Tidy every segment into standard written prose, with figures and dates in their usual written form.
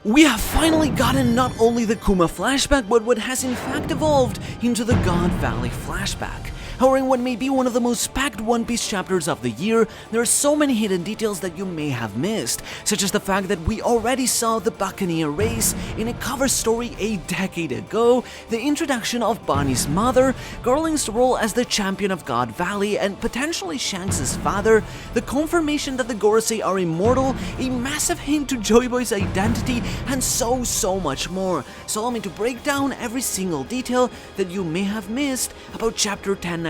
We have finally gotten not only the Kuma flashback, but what has in fact evolved into the God Valley flashback. However, in what may be one of the most packed One Piece chapters of the year, there are so many hidden details that you may have missed, such as the fact that we already saw the Buccaneer race in a cover story a decade ago, the introduction of Bonnie's mother, Garling's role as the champion of God Valley and potentially Shanks' father, the confirmation that the Gorosei are immortal, a massive hint to Joyboy's identity, and so much more. So allow me to break down every single detail that you may have missed about chapter 1095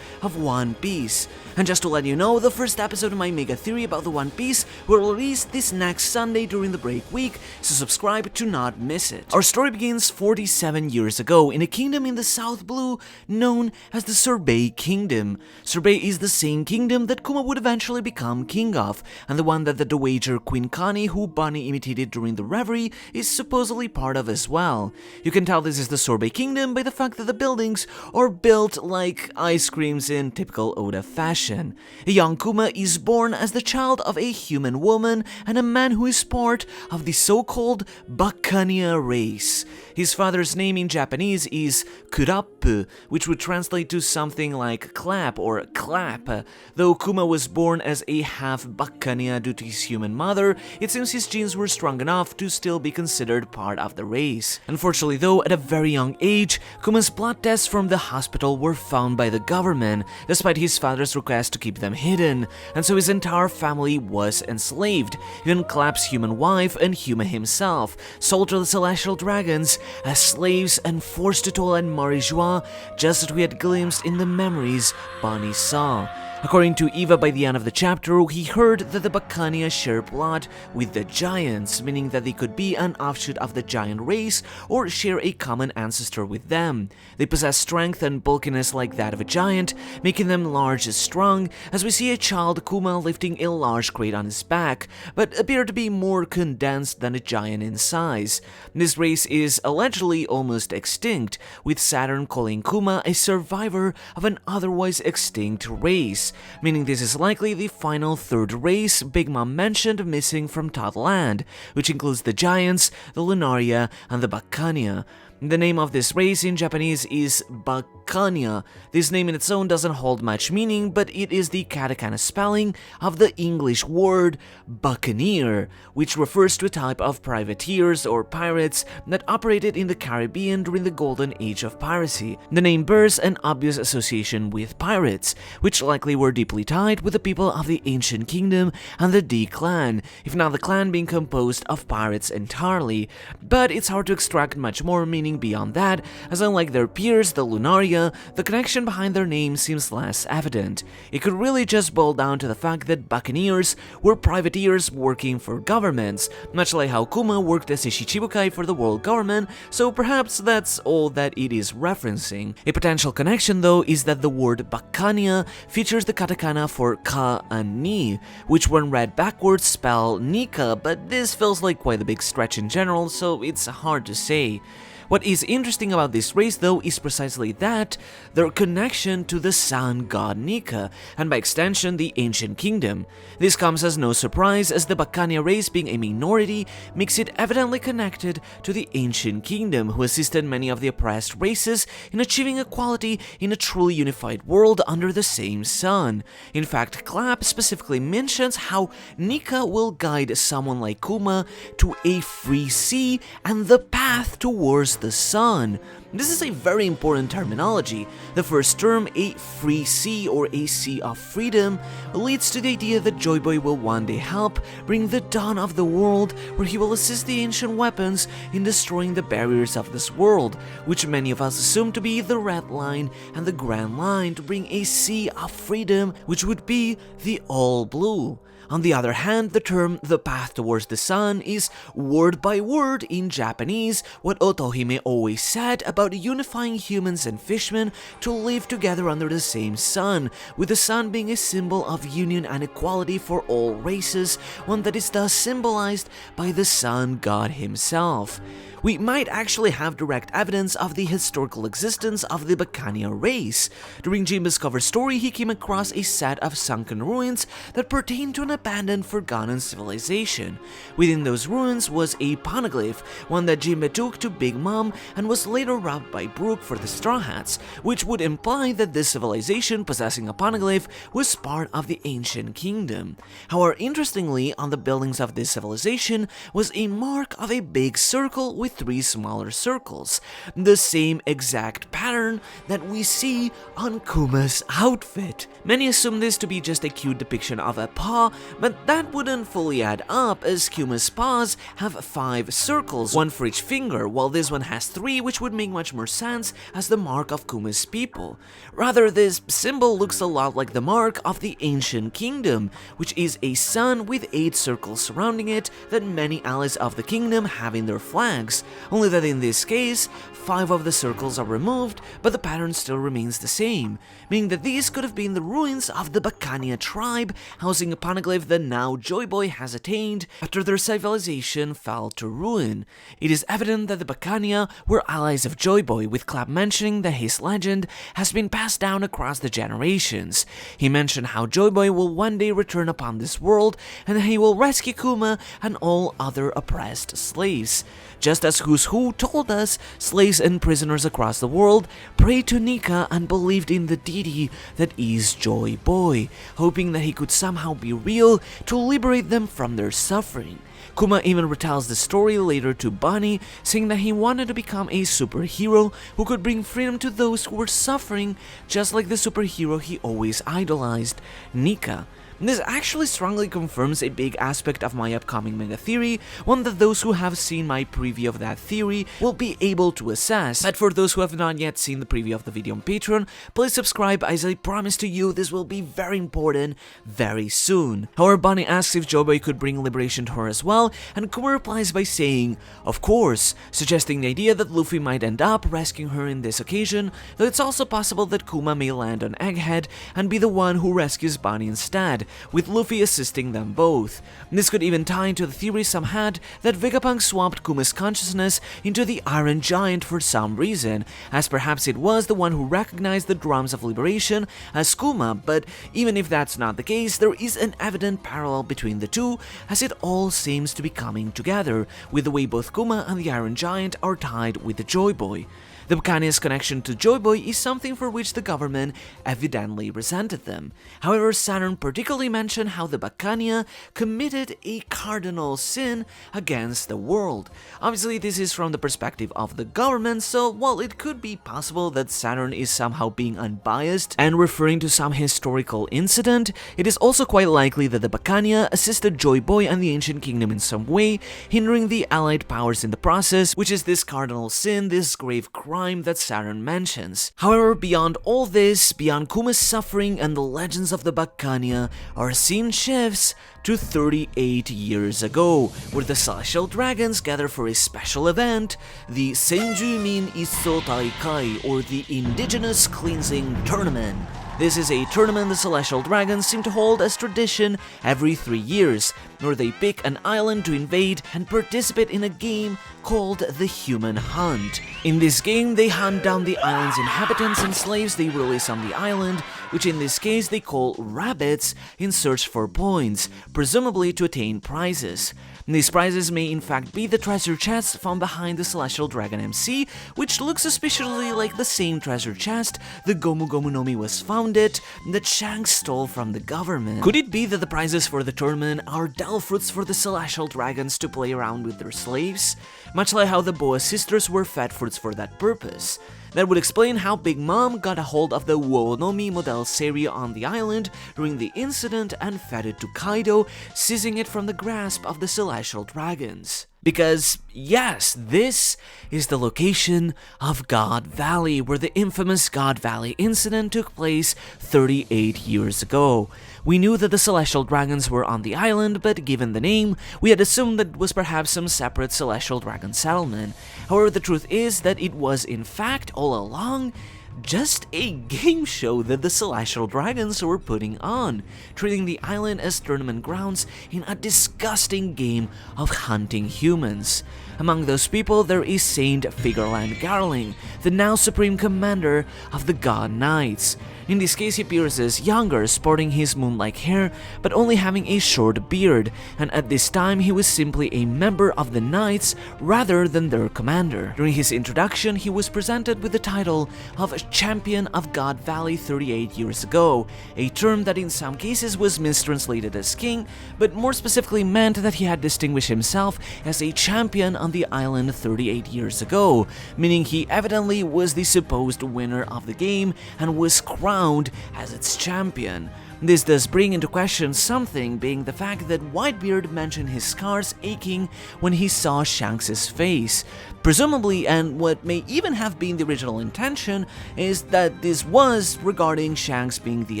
of One Piece. And just to let you know, the first episode of my mega theory about the One Piece will release this next Sunday during the break week, so subscribe to not miss it. Our story begins 47 years ago in a kingdom in the South Blue known as the Sorbet Kingdom. Sorbet is the same kingdom that Kuma would eventually become king of, and the one that the Dowager Queen Connie, who Bonnie imitated during the reverie, is supposedly part of as well. You can tell this is the Sorbet Kingdom by the fact that the buildings are built like ice creams in typical Oda fashion. A young Kuma is born as the child of a human woman and a man who is part of the so-called Buccaneer race. His father's name in Japanese is Kurappu, which would translate to something like clap or clap. Though Kuma was born as a half Buccaneer due to his human mother, it seems his genes were strong enough to still be considered part of the race. Unfortunately though, at a very young age, Kuma's blood tests from the hospital were found by the government, despite his father's request to keep them hidden, and so his entire family was enslaved, even Clap's human wife and Huma himself, sold to the Celestial Dragons as slaves and forced to toil at Marijois, just as we had glimpsed in the memories Bonnie saw. According to Eva, by the end of the chapter, he heard that the Buccaneer share blood with the Giants, meaning that they could be an offshoot of the Giant race or share a common ancestor with them. They possess strength and bulkiness like that of a giant, making them large and strong, as we see a child Kuma lifting a large crate on his back, but appear to be more condensed than a giant in size. This race is allegedly almost extinct, with Saturn calling Kuma a survivor of an otherwise extinct race, meaning this is likely the final third race Big Mom mentioned missing from Toddland, which includes the Giants, the Lunaria, and the Buccaneer. The name of this race in Japanese is Buccaneer. This name in its own doesn't hold much meaning, but it is the katakana spelling of the English word buccaneer, which refers to a type of privateers or pirates that operated in the Caribbean during the golden age of piracy. The name bears an obvious association with pirates, which likely were deeply tied with the people of the ancient kingdom and the D clan, if not the clan being composed of pirates entirely. But it's hard to extract much more meaning beyond that, as unlike their peers, the Lunaria, the connection behind their name seems less evident. It could really just boil down to the fact that buccaneers were privateers working for governments, much like how Kuma worked as a Shichibukai for the world government, so perhaps that's all that it is referencing. A potential connection though is that the word Buccaneer features the katakana for ka and ni, which when read backwards spell Nika, but this feels like quite a big stretch in general, so it's hard to say. What is interesting about this race though is precisely that, their connection to the sun god Nika, and by extension the ancient kingdom. This comes as no surprise, as the Buccaneer race being a minority makes it evidently connected to the ancient kingdom, who assisted many of the oppressed races in achieving equality in a truly unified world under the same sun. In fact, Clap specifically mentions how Nika will guide someone like Kuma to a free sea and the path towards the sun. This is a very important terminology. The first term, a free sea or a sea of freedom, leads to the idea that Joyboy will one day help bring the dawn of the world, where he will assist the ancient weapons in destroying the barriers of this world, which many of us assume to be the Red Line and the Grand Line, to bring a sea of freedom, which would be the All Blue. On the other hand, the term the path towards the sun is word by word in Japanese what Otohime always said about unifying humans and fishmen to live together under the same sun, with the sun being a symbol of union and equality for all races, one that is thus symbolized by the sun god himself. we might actually have direct evidence of the historical existence of the Bacania race. During Jimmy's cover story, he came across a set of sunken ruins that pertained to an abandoned, forgotten civilization. Within those ruins was a poneglyph, one that Jimmy took to Big Mom and was later robbed by Brooke for the Straw Hats, which would imply that this civilization possessing a poneglyph was part of the ancient kingdom. However, interestingly, on the buildings of this civilization was a mark of a big circle with 3 smaller circles, the same exact pattern that we see on Kuma's outfit. Many assume this to be just a cute depiction of a paw, but that wouldn't fully add up, as Kuma's paws have 5 circles, 1 for each finger, while this one has 3, which would make much more sense as the mark of Kuma's people. Rather, this symbol looks a lot like the mark of the ancient kingdom, which is a sun with 8 circles surrounding it that many allies of the kingdom have in their flags, only that in this case, 5 of the circles are removed, but the pattern still remains the same, meaning that these could have been the ruins of the Bacania tribe, housing a poneglyph that now Joyboy has attained after their civilization fell to ruin. It is evident that the Bacania were allies of Joyboy, with Clap mentioning that his legend has been passed down across the generations. He mentioned how Joyboy will one day return upon this world and that he will rescue Kuma and all other oppressed slaves. Just as Who's Who told us, slaves and prisoners across the world prayed to Nika and believed in the deity that is Joyboy, hoping that he could somehow be real to liberate them from their suffering. Kuma even retells the story later to Bunny, saying that he wanted to become a superhero who could bring freedom to those who were suffering, just like the superhero he always idolized, Nika. This actually strongly confirms a big aspect of my upcoming mega theory, one that those who have seen my preview of that theory will be able to assess. But for those who have not yet seen the preview of the video on Patreon, please subscribe, as I promise to you this will be very important very soon. However, Bunny asks if Joyboy could bring liberation to her as well, and Kuma replies by saying, of course, suggesting the idea that Luffy might end up rescuing her in this occasion, though it's also possible that Kuma may land on Egghead and be the one who rescues Bunny instead, with Luffy assisting them both. This could even tie into the theory some had that Vegapunk swapped Kuma's consciousness into the Iron Giant for some reason, as perhaps it was the one who recognized the drums of liberation as Kuma, but even if that's not the case, there is an evident parallel between the two, as it all seems to be coming together, with the way both Kuma and the Iron Giant are tied with the Joyboy. The Bacania's connection to Joyboy is something for which the government evidently resented them. However, Saturn particularly mentioned how the Bacania committed a cardinal sin against the world. Obviously, this is from the perspective of the government, so while it could be possible that Saturn is somehow being unbiased and referring to some historical incident, it is also quite likely that the Bacania assisted Joyboy and the Ancient Kingdom in some way, hindering the allied powers in the process, which is this cardinal sin, this grave crime that Saturn mentions. However, beyond all this, beyond Kuma's suffering and the legends of the Bacania, our scene shifts to 38 years ago, where the Celestial Dragons gather for a special event, the Senjumin Isso Taikai, or the Indigenous Cleansing Tournament. This is a tournament the Celestial Dragons seem to hold as tradition every 3 years, where they pick an island to invade and participate in a game called the Human Hunt. In this game, they hunt down the island's inhabitants and slaves they release on the island, which in this case they call rabbits, in search for points, presumably to attain prizes. These prizes may in fact be the treasure chest found behind the Celestial Dragon MC, which looks suspiciously like the same treasure chest the Gomu Gomu no Mi was founded that Shanks stole from the government. Could it be that the prizes for the tournament are Del fruits for the Celestial Dragons to play around with their slaves? Much like how the Boa sisters were fed fruits for that purpose. That would explain how Big Mom got a hold of the Woonomi model Seri on the island during the incident and fed it to Kaido, seizing it from the grasp of the Celestial Dragons. Because, yes, this is the location of God Valley, where the infamous God Valley incident took place 38 years ago. We knew that the Celestial Dragons were on the island, but given the name, we had assumed that it was perhaps some separate Celestial Dragon settlement. However, the truth is that it was in fact, all along, just a game show that the Celestial Dragons were putting on, treating the island as tournament grounds in a disgusting game of hunting humans. Among those people, there is Saint Figurland Garling, the now Supreme Commander of the God Knights. In this case, he appears as younger, sporting his moon-like hair, but only having a short beard, and at this time he was simply a member of the Knights rather than their commander. During his introduction, he was presented with the title of Champion of God Valley 38 years ago, a term that in some cases was mistranslated as king, but more specifically meant that he had distinguished himself as a champion on the island 38 years ago, meaning he evidently was the supposed winner of the game and was crowned as its champion. This does bring into question something, being the fact that Whitebeard mentioned his scars aching when he saw Shanks' face. Presumably, and what may even have been the original intention, is that this was regarding Shanks being the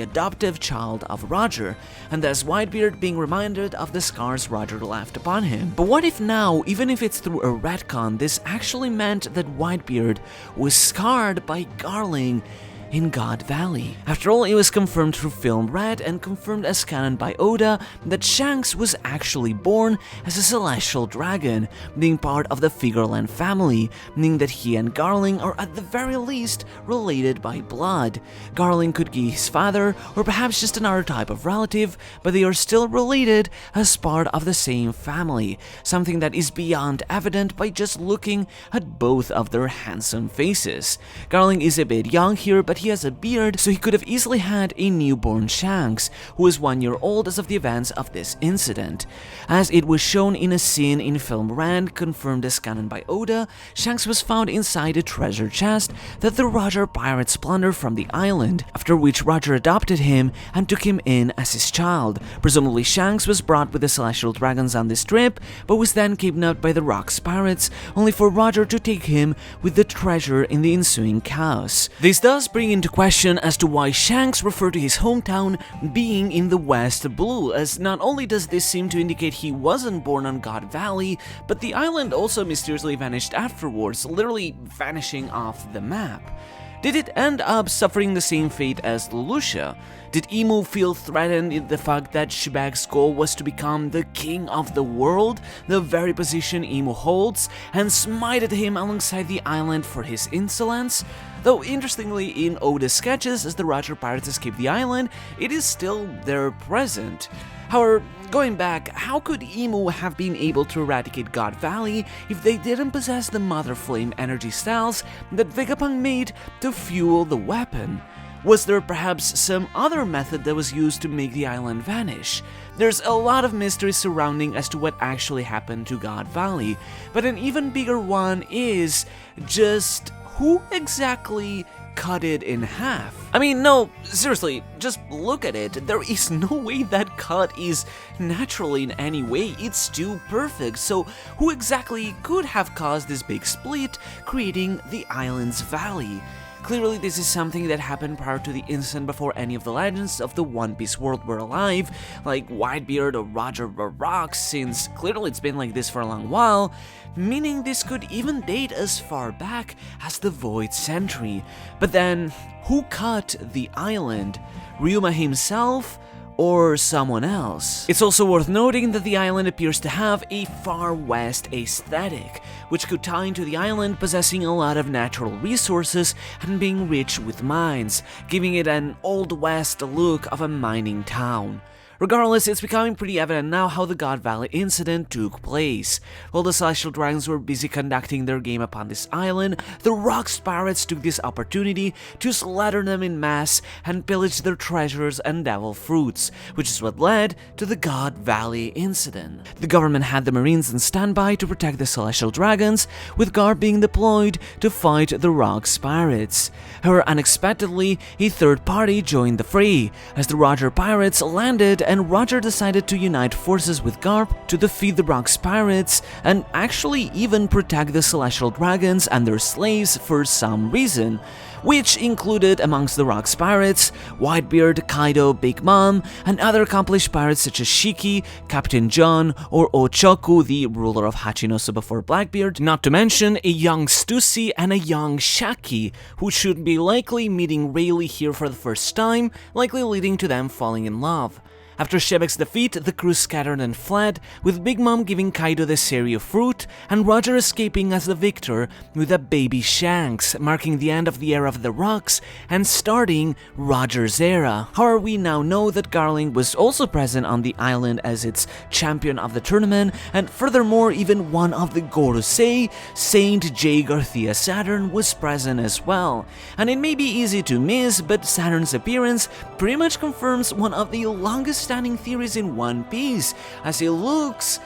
adoptive child of Roger, and thus Whitebeard being reminded of the scars Roger left upon him. But what if now, even if it's through a retcon, this actually meant that Whitebeard was scarred by Garling in God Valley? After all, it was confirmed through Film Red and confirmed as canon by Oda that Shanks was actually born as a celestial dragon, being part of the Figurland family, meaning that he and Garling are at the very least related by blood. Garling could be his father, or perhaps just another type of relative, but they are still related as part of the same family, something that is beyond evident by just looking at both of their handsome faces. Garling is a bit young here, but he has a beard, so he could have easily had a newborn Shanks, who is 1 year old as of the events of this incident. As it was shown in a scene in Film Red, confirmed as canon by Oda, Shanks was found inside a treasure chest that the Roger pirates plundered from the island, after which Roger adopted him and took him in as his child. Presumably Shanks was brought with the Celestial Dragons on this trip, but was then kidnapped by the Rocks pirates, only for Roger to take him with the treasure in the ensuing chaos. This does bring into question as to why Shanks referred to his hometown being in the West Blue, as not only does this seem to indicate he wasn't born on God Valley, but the island also mysteriously vanished afterwards, literally vanishing off the map. Did it end up suffering the same fate as Lucia? Did Emu feel threatened in the fact that Shibag's goal was to become the king of the world, the very position Emu holds, and smited him alongside the island for his insolence? Though interestingly, in Oda's sketches, as the Roger pirates escape the island, it is still there present. However, going back, how could Emu have been able to eradicate God Valley if they didn't possess the Mother Flame energy cells that Vegapunk made to fuel the weapon? Was there perhaps some other method that was used to make the island vanish? There's a lot of mystery surrounding as to what actually happened to God Valley, but an even bigger one is just who exactly cut it in half? I mean, no, seriously, just look at it. There is no way that cut is natural in any way. It's too perfect. So who exactly could have caused this big split, creating the island's valley? Clearly, this is something that happened prior to the incident before any of the legends of the One Piece world were alive, like Whitebeard or Roger or Rocks, since clearly it's been like this for a long while, meaning this could even date as far back as the Void Century. But then, who cut the island? Ryuma himself? Or someone else? It's also worth noting that the island appears to have a Far West aesthetic, which could tie into the island possessing a lot of natural resources and being rich with mines, giving it an Old West look of a mining town. Regardless, it's becoming pretty evident now how the God Valley incident took place. While the Celestial Dragons were busy conducting their game upon this island, the Rocks pirates took this opportunity to slaughter them in mass and pillage their treasures and devil fruits, which is what led to the God Valley incident. The government had the Marines on standby to protect the Celestial Dragons, with Garp being deployed to fight the Rocks pirates. However, unexpectedly, a third party joined the fray, as the Roger pirates landed and Roger decided to unite forces with Garp to defeat the Rocks pirates and actually even protect the Celestial Dragons and their slaves for some reason. which included amongst the Rock's pirates Whitebeard, Kaido, Big Mom, and other accomplished pirates such as Shiki, Captain John, or Ochoku, the ruler of Hachinosu before Blackbeard, not to mention a young Stussy and a young Shaki, who should be likely meeting Rayleigh here for the first time, likely leading to them falling in love. After Shebek's defeat, the crew scattered and fled, with Big Mom giving Kaido the cereal fruit, and Roger escaping as the victor with a baby Shanks, marking the end of the era of the Rocks and starting Roger's era. However, we now know that Garling was also present on the island as its champion of the tournament, and furthermore, even one of the Gorosei, Saint J. Garcia Saturn, was present as well. And it may be easy to miss, but Saturn's appearance pretty much confirms one of the longest standing theories in One Piece, as he looks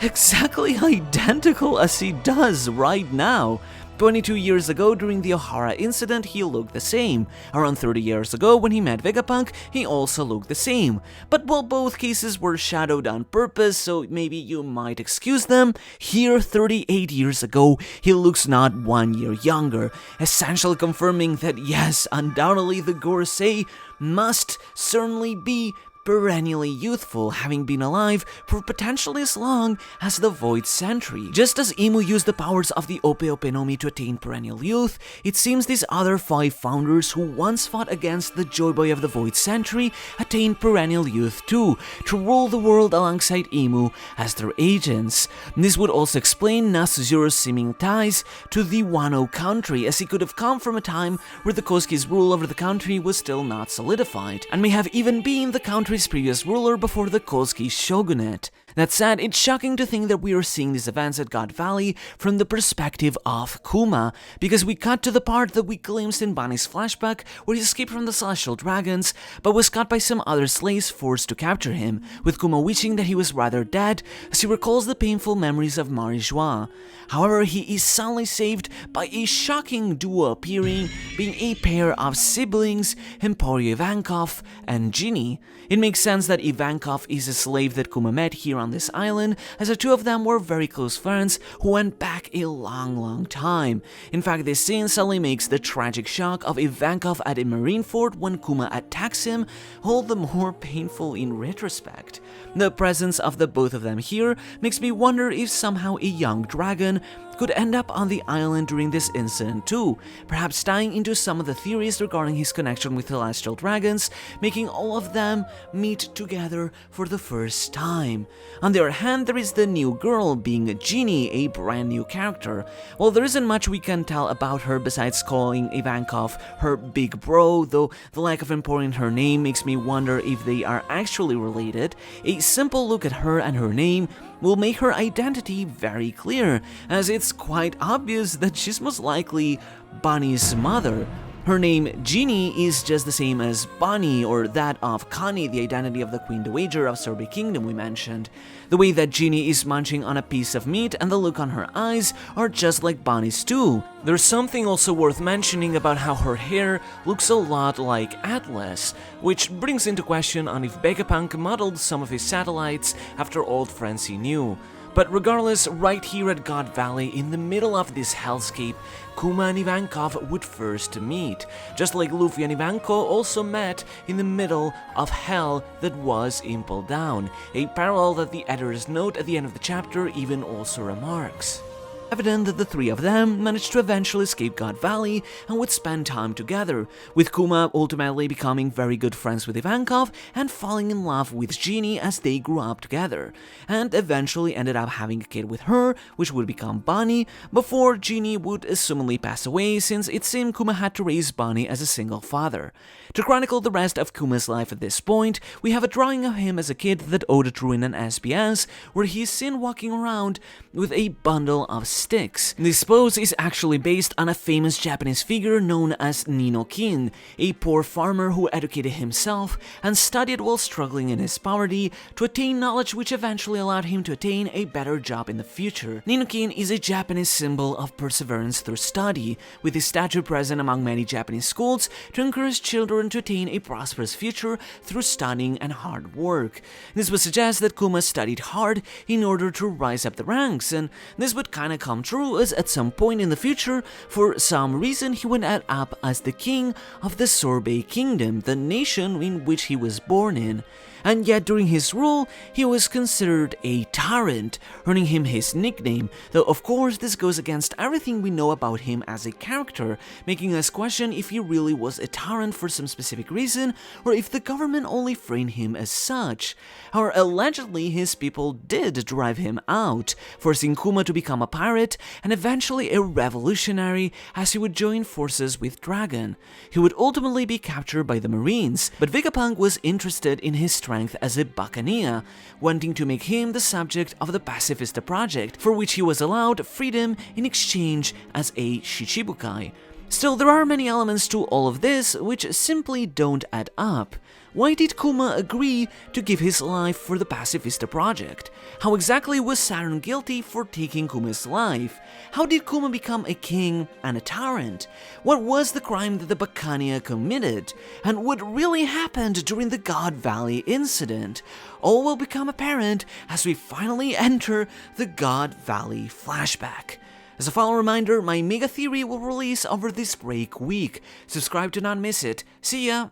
exactly identical as he does right now. 22 years ago, during the Ohara incident, he looked the same. Around 30 years ago, when he met Vegapunk, he also looked the same. But while both cases were shadowed on purpose, so maybe you might excuse them, here, 38 years ago, he looks not 1 year younger, essentially confirming that yes, undoubtedly the Gorosei must certainly be perennially youthful, having been alive for potentially as long as the Void Century. Just as Imu used the powers of the Ope Ope no Mi to attain perennial youth, it seems these other 5 founders who once fought against the Joyboy of the Void Century attained perennial youth too, to rule the world alongside Imu as their agents. This would also explain Nasuzuro's seeming ties to the Wano country, as he could have come from a time where the Kosuke's rule over the country was still not solidified, and may have even been the country's previous ruler before the Kosuke shogunate. That said, it's shocking to think that we are seeing these events at God Valley from the perspective of Kuma, because we cut to the part that we glimpsed in Bonnie's flashback where he escaped from the Celestial Dragons, but was caught by some other slaves forced to capture him, with Kuma wishing that he was rather dead, as he recalls the painful memories of Marie-Joie. However, he is suddenly saved by a shocking duo appearing, being a pair of siblings, Emporio Ivankov and Jinney. It makes sense that Ivankov is a slave that Kuma met here on this island, as the two of them were very close friends who went back a long time. In fact, this scene suddenly makes the tragic shock of Ivankov at a Marineford when Kuma attacks him all the more painful in retrospect. The presence of the both of them here makes me wonder if somehow a young dragon could end up on the island during this incident too, perhaps tying into some of the theories regarding his connection with Celestial Dragons, making all of them meet together for the first time. On the other hand, there is the new girl, being Jinney, a brand new character. While there isn't much we can tell about her besides calling Ivankov her big bro, though the lack of import in her name makes me wonder if they are actually related, a simple look at her and her name will make her identity very clear, as it's quite obvious that she's most likely Bonnie's mother. Her name, Jinney, is just the same as Bonnie or that of Connie, the identity of the Queen Dowager of Sorbet Kingdom we mentioned. The way that Jinney is munching on a piece of meat and the look on her eyes are just like Bonnie's too. There's something also worth mentioning about how her hair looks a lot like Atlas, which brings into question on if Vegapunk modeled some of his satellites after old friends he knew. But regardless, right here at God Valley, in the middle of this hellscape, Kuma and Ivankov would first meet, just like Luffy and Ivankov also met in the middle of hell that was Impel Down, a parallel that the editor's note at the end of the chapter even also remarks. Evident that the three of them managed to eventually escape God Valley and would spend time together, with Kuma ultimately becoming very good friends with Ivankov and falling in love with Jinney as they grew up together, and eventually ended up having a kid with her, which would become Bonnie, before Jinney would assumedly pass away, since it seemed Kuma had to raise Bonnie as a single father. To chronicle the rest of Kuma's life at this point, we have a drawing of him as a kid that Oda drew in an SBS, where he is seen walking around with a bundle of sticks. This pose is actually based on a famous Japanese figure known as Nino-kin, a poor farmer who educated himself and studied while struggling in his poverty to attain knowledge which eventually allowed him to attain a better job in the future. Nino-kin is a Japanese symbol of perseverance through study, with his statue present among many Japanese schools to encourage children to attain a prosperous future through studying and hard work. This would suggest that Kuma studied hard in order to rise up the ranks, and this would kinda come true, as at some point in the future, for some reason, he would end up as the king of the Sorbet Kingdom, the nation in which he was born in. And yet during his rule, he was considered a tyrant, earning him his nickname, though of course this goes against everything we know about him as a character, making us question if he really was a tyrant for some specific reason, or if the government only framed him as such. However, allegedly his people did drive him out, forcing Kuma to become a pirate and eventually a revolutionary, as he would join forces with Dragon. He would ultimately be captured by the Marines, but Vegapunk was interested in his strength as a buccaneer, wanting to make him the subject of the Pacifista project, for which he was allowed freedom in exchange as a Shichibukai. Still, there are many elements to all of this which simply don't add up. Why did Kuma agree to give his life for the Pacifista project? How exactly was Saturn guilty for taking Kuma's life? How did Kuma become a king and a tyrant? What was the crime that the Buccaneer committed? And what really happened during the God Valley incident? All will become apparent as we finally enter the God Valley flashback. As a final reminder, my mega theory will release over this break week. Subscribe to not miss it. See ya!